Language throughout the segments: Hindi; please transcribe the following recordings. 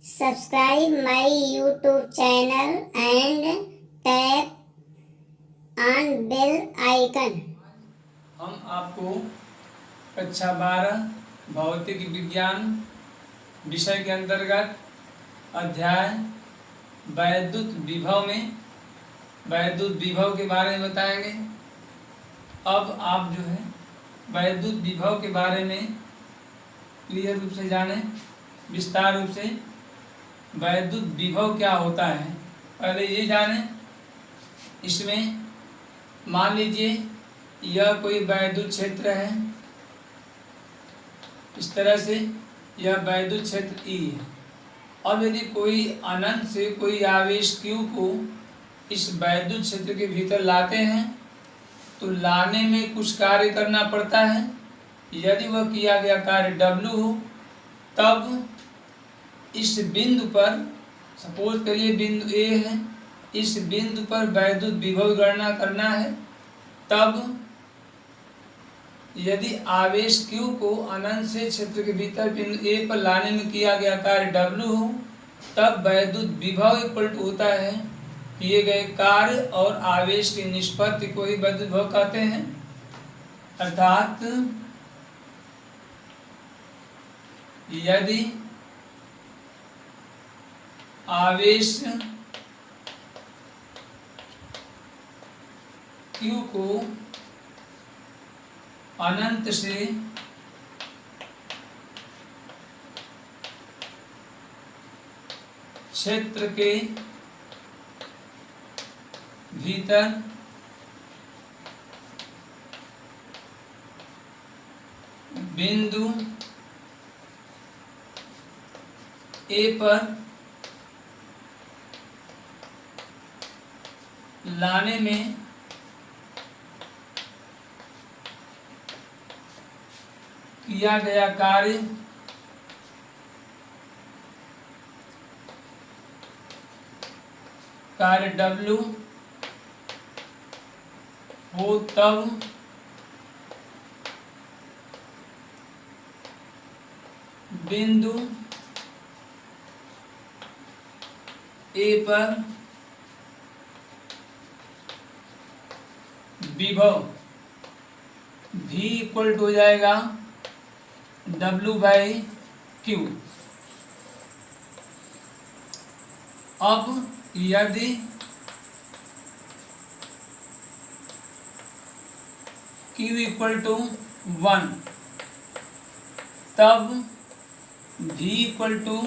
Subscribe my YouTube channel and tap on bell icon. हम आपको कक्षा 12 भौतिक विज्ञान विषय के अंतर्गत अध्याय वैद्युत विभव में वैद्युत विभव के बारे में बताएंगे। अब आप जो है वैद्युत विभव के बारे में क्लियर रूप से जानें, विस्तार रूप से वैद्युत विभव क्या होता है। पहले ये जानें, इसमें मान लीजिए यह कोई वैद्युत क्षेत्र है, इस तरह से यह वैद्युत क्षेत्र E है। अब यदि कोई अनंत से कोई आवेश Q को इस वैद्युत क्षेत्र के भीतर लाते हैं तो लाने में कुछ कार्य करना पड़ता है। यदि वह किया गया कार्य W हो तब इस बिंदु पर, सपोज करिए बिंदु A है, इस बिंदु पर वैद्युत विभव गणना करना है। तब यदि आवेश Q को अनंत से क्षेत्र के भीतर बिंदु A पर लाने में किया गया कार्य W हो तब वैद्युत विभव इक्वल टू होता है किए गए कार्य और आवेश की निष्पत्ति को ही वैद्युत विभव कहते हैं। अर्थात यदि आवेश Q को अनंत से क्षेत्र के भीतर बिंदु A पर लाने में किया गया कार्य W हो तब बिंदु A पर विभव V इक्वल टू हो जाएगा W/Q। अब यदि Q इक्वल टू 1 तब V इक्वल टू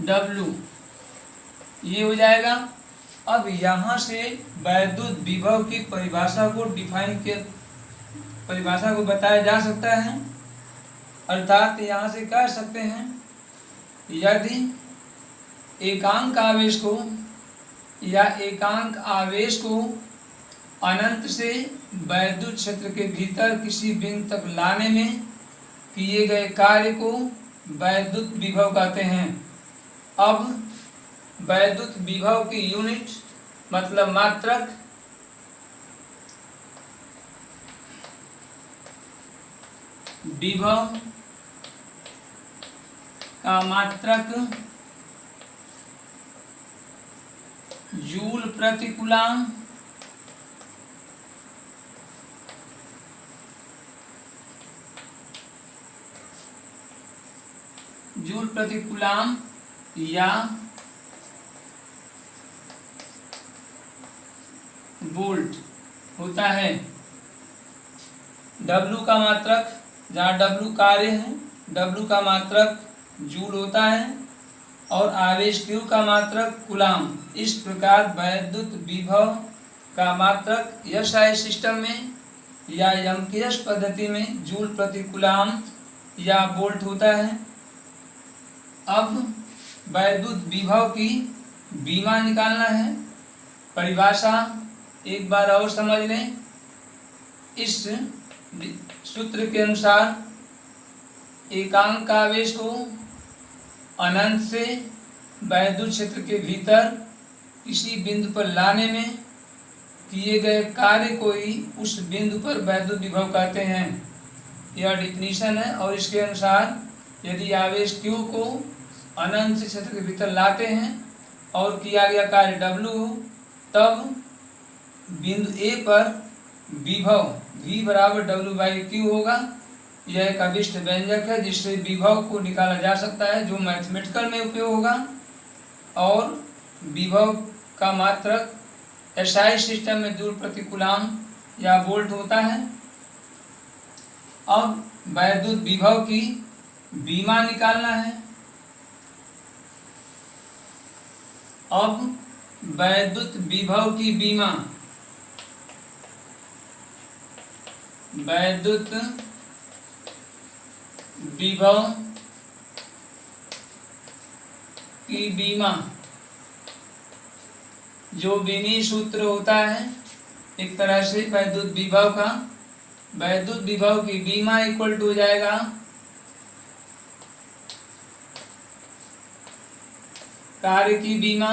W ये हो जाएगा। अब यहाँ से वैद्युत विभव की परिभाषा को बताया जा सकता है। अर्थात यहाँ से कह सकते हैं यदि एकांक आवेश को अनंत से वैद्युत क्षेत्र के भीतर किसी बिंदु तक लाने में किए गए कार्य को वैद्युत विभव कहते हैं। अब वैद्युत विभव की यूनिट मतलब मात्रक विभव का मात्रक जूल प्रति कूलम या वोल्ट होता है। W का मात्रक, जहाँ W कार्य है, W का मात्रक जूल होता है और आवेश Q का मात्रक कूलम। इस प्रकार वैद्युत विभव का मात्रक SI सिस्टम में या यमकीय पद्धति में जूल प्रति कूलम या वोल्ट होता है। अब वैद्युत विभव की बीमा निकालना है। परिभाषा एक बार और समझ लें। इस सूत्र के अनुसार एकांक आवेश को अनंत से वैद्युत क्षेत्र के भीतर किसी बिंदु पर लाने में किए गए कार्य को ही उस बिंदु पर वैद्युत विभव कहते हैं। यह डिफिनीशन है। और इसके अनुसार यदि आवेश Q को अनंत से क्षेत्र के भीतर लाते हैं और किया गया कार्य W हो, तब बिंदु A पर विभव V बराबर W/Q होगा। यह एक अभिष्ट व्यंजक है जिससे विभव को निकाला जा सकता है, जो मैथमेटिकल में उपयोग होगा। और विभव का मात्रक SI सिस्टम में जूल प्रति कूलाम या वोल्ट होता है। अब वैद्युत विभव की बीमा निकालना है। अब वैद्युत विभव की बीमा, वैद्युत विभव की बीमा जो बीमी सूत्र होता है, एक तरह से वैद्युत विभव का, वैद्युत विभव की बीमा इक्वल टू हो जाएगा कार्य की बीमा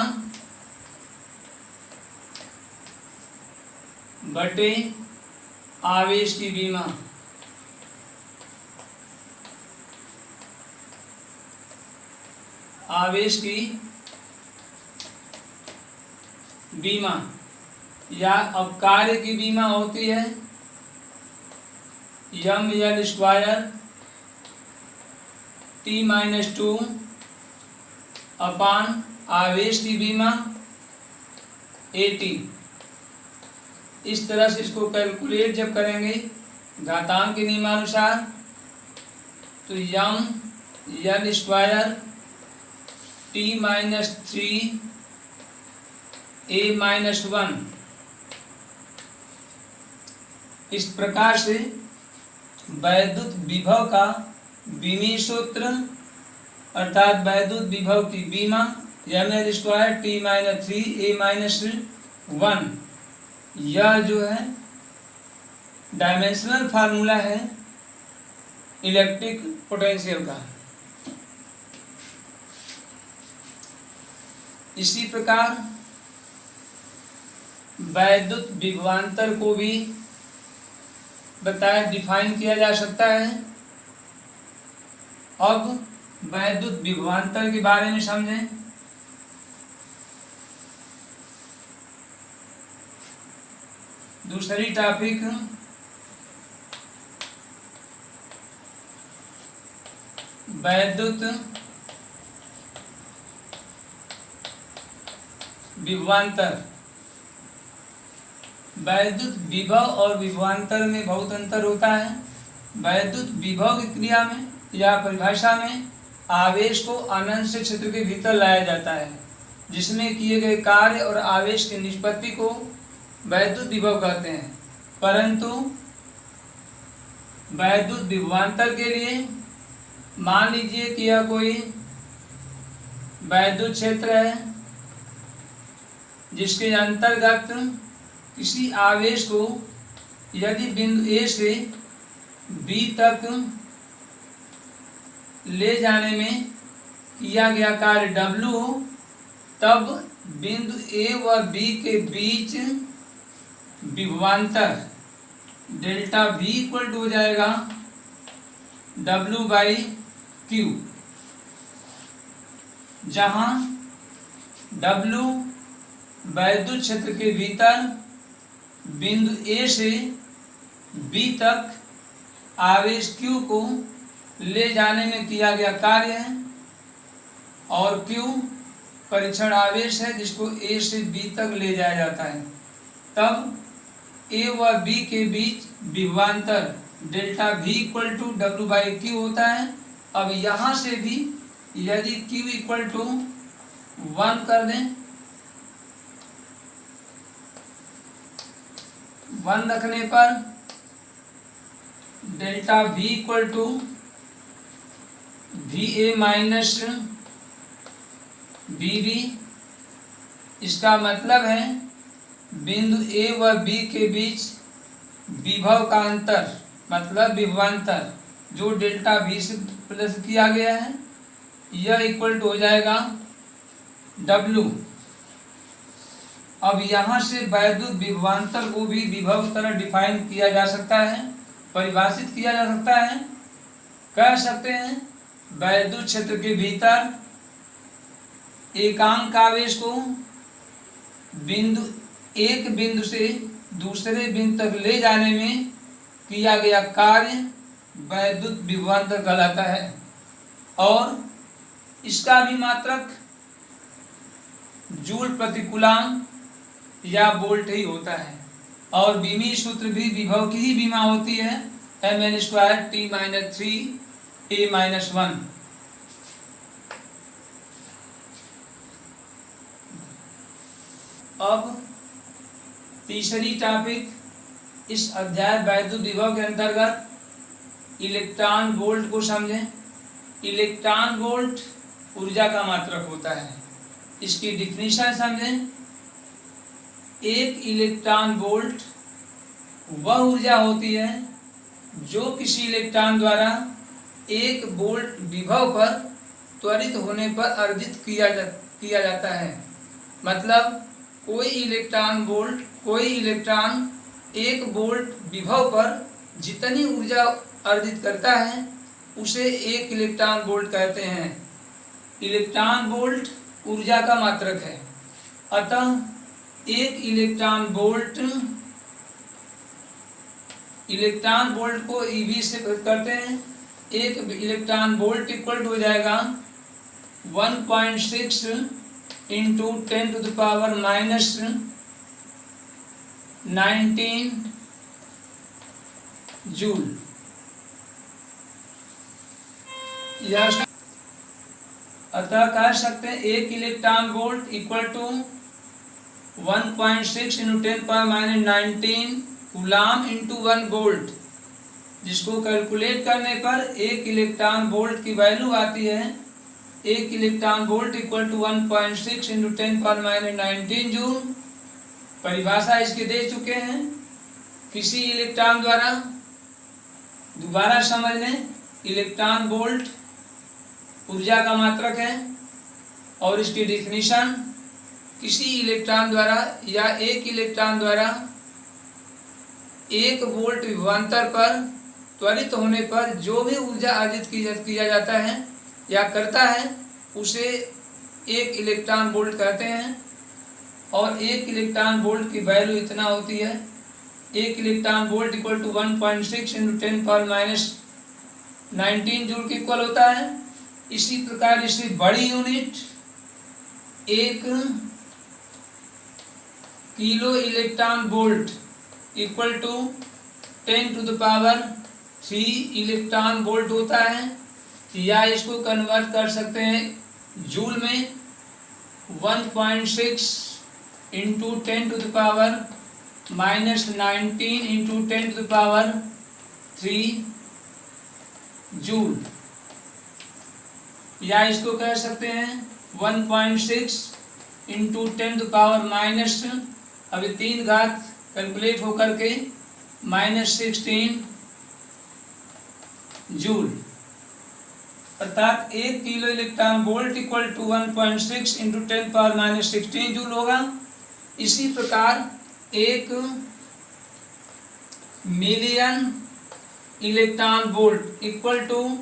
बटे आवेश की बीमा। आवेश की बीमा या अब कार्य की बीमा होती है mL² T-2 अपान आवेश की बीमा AT। इस तरह से इसको कैलकुलेट जब करेंगे घातांक के नियमानुसार, तो mL² T-3 A-1 इस प्रकार से वैद्युत विभव का बीमी सूत्र अर्थात वैद्युत विभव की बीमा mL² T-3 A-1, यह जो है डायमेंशनल फार्मूला है इलेक्ट्रिक पोटेंशियल का। इसी प्रकार वैद्युत विभवांतर को भी बताया, डिफाइन किया जा सकता है। अब वैद्युत विभवांतर के बारे में समझें। दूसरी टॉपिक वैद्युत विभवांतर। वैद्युत विभव और विभवांतर में बहुत अंतर होता है। वैद्युत विभव की क्रिया में या परिभाषा में आवेश को अनंत से क्षेत्र के भीतर लाया जाता है, जिसमें किए गए कार्य और आवेश की निष्पत्ति को वैद्युत विभव कहते हैं। परंतु वैद्युत विभवांतर के लिए मान लीजिए कि यह कोई वैद्युत क्षेत्र है जिसके अंतर्गत किसी आवेश को यदि बिंदु A से B तक ले जाने में किया गया कार्य W हो, तब बिंदु A व B के बीच विभवांतर डेल्टा V इक्वल टू हो जाएगा W/Q, जहां W वैद्युत क्षेत्र के भीतर बिंदु A से B तक आवेश Q को ले जाने में किया गया कार्य है, और Q परीक्षण आवेश है जिसको A से B तक ले जाया जाता है। तब A व B के बीच विभवांतर delta V equal to W/Q होता है। अब यहाँ से भी यदि Q इक्वल टू 1 कर दें, 1 रखने पर delta V equal to VA minus VB। इसका मतलब है बिंदु A व B के बीच विभव का अंतर मतलब विभवांतर जो डेल्टा V से प्लस किया गया है, यह इक्वल टू हो जाएगा W। अब यहाँ से वैद्युत विभवांतर को भी विभव की तरह डिफाइन किया जा सकता है, परिभाषित किया जा सकता है। कह सकते हैं वैद्युत क्षेत्र के भीतर एकांक आवेश को एक बिंदु से दूसरे बिंदु तक ले जाने में किया गया कार्य वैद्युत विभवांतर कहलाता है और इसका भी मात्रक जूल प्रति कूलाम या वोल्ट ही होता है। और बीमी सूत्र भी विभव की ही बीमा होती है, mn² T-3 A-1। अब तीसरी टॉपिक इस अध्याय वैद्युत विभव के अंतर्गत इलेक्ट्रॉन वोल्ट को समझें। इलेक्ट्रॉन वोल्ट ऊर्जा का मात्रक होता है। इसकी डिफिनीशन समझें। एक इलेक्ट्रॉन वोल्ट वह ऊर्जा होती है जो किसी इलेक्ट्रॉन द्वारा 1 वोल्ट विभव पर त्वरित होने पर अर्जित किया जाता है। मतलब कोई इलेक्ट्रॉन 1 वोल्ट विभव पर जितनी ऊर्जा अर्जित करता है उसे 1 इलेक्ट्रॉन वोल्ट कहते हैं। इलेक्ट्रॉन वोल्ट ऊर्जा का मात्रक है। अतः 1 इलेक्ट्रॉन वोल्ट को ईवी से करते हैं। 1 इलेक्ट्रॉन वोल्ट इक्वल हो जाएगा 1.6 इंटू 10⁻⁻19 जूल। अतः कह सकते हैं 1 electron volt equal to 1.6 into 10⁻⁻19 coulomb into 1 volt, जिसको कैलकुलेट करने पर 1 इलेक्ट्रॉन वोल्ट की वैल्यू आती है 1 electron volt equal to 1.6 into 10⁻⁻19 joule. परिभाषा इसके दे चुके हैं। किसी इलेक्ट्रॉन द्वारा, दोबारा समझ लें, इलेक्ट्रॉन वोल्ट ऊर्जा का मात्रक है और इसकी डिफिनीशन किसी इलेक्ट्रॉन द्वारा या 1 इलेक्ट्रॉन द्वारा 1 वोल्ट विभवांतर पर त्वरित होने पर जो भी ऊर्जा अर्जित किया जाता है या करता है उसे 1 इलेक्ट्रॉन वोल्ट कहते हैं। और 1 इलेक्ट्रॉन वोल्ट की वैल्यू इतना होती है 1 electron volt equal to 1.6 into 10⁻⁻19 joule के इक्वल होता है। इसी प्रकार इसकी बड़ी unit 1 kilo electron volt equal to 10⁻³ electron volt होता है, या इसको कन्वर्ट कर सकते हैं जूल में 1.6 इंटू 10⁻⁻19 इंटू 10⁻³ जूल, या इसको कह सकते हैं 1.6 इंटू 10⁻⁻, अभी 3 घात कैलकुलेट होकर के -16 जूल। अर्थात 1 kilo electron volt equal to 1.6 into 10⁻⁻16 joule होगा। इसी प्रकार 1 million electron volt equal to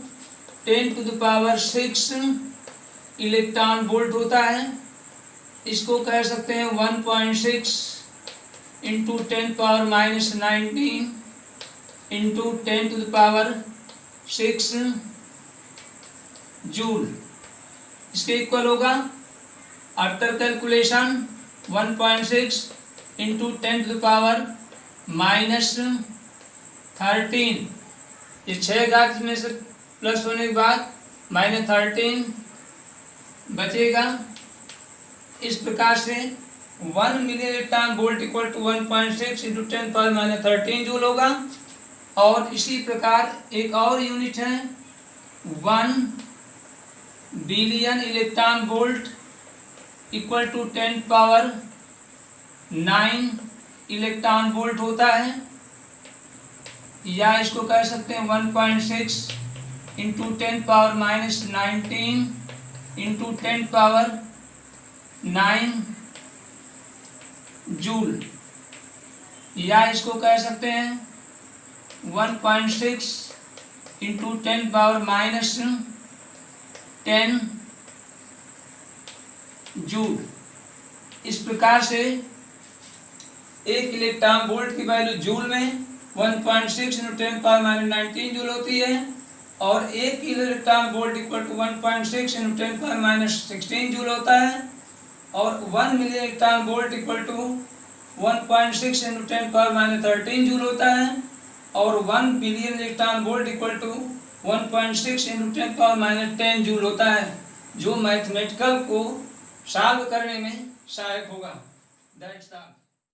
10⁻6 electron volt होता है। इसको कह सकते हैं 1.6 इंटू 10⁻⁻19 इंटू 10⁻6 जूल। इसके इक्वल होगा आफ्टर कैलकुलेशन 1.6 इंटू 10⁻⁻13, ये 6 घात में से प्लस होने के बाद -13 बचेगा। इस प्रकार से 1 million electron volt equal to 1.6 into 10⁻⁻13 joule होगा। और इसी प्रकार एक और यूनिट है 1 billion electron volt equal to 10⁻9 electron volt होता है, या इसको कह सकते हैं 1.6 इंटू 10⁻⁻19 इंटू 10⁻9 जूल, या इसको कह सकते हैं 1.6 इंटू 10⁻⁻10 जूल। इस प्रकार से एक इलेक्ट्रॉन वोल्ट की वैल्यू जूल में 1.6 × 10⁻19 जूल होती है और एक electron volt equal to 1.6 × 10⁻16 joule होता है और 1 milli electron volt equal to 1.6 × 10⁻13 joule होता है और 1 billion electron volt equal to 1.6 × 10⁻10 joule होता है, जो मैथमेटिकल को सॉल्व करने में सहायक होगा। That's all.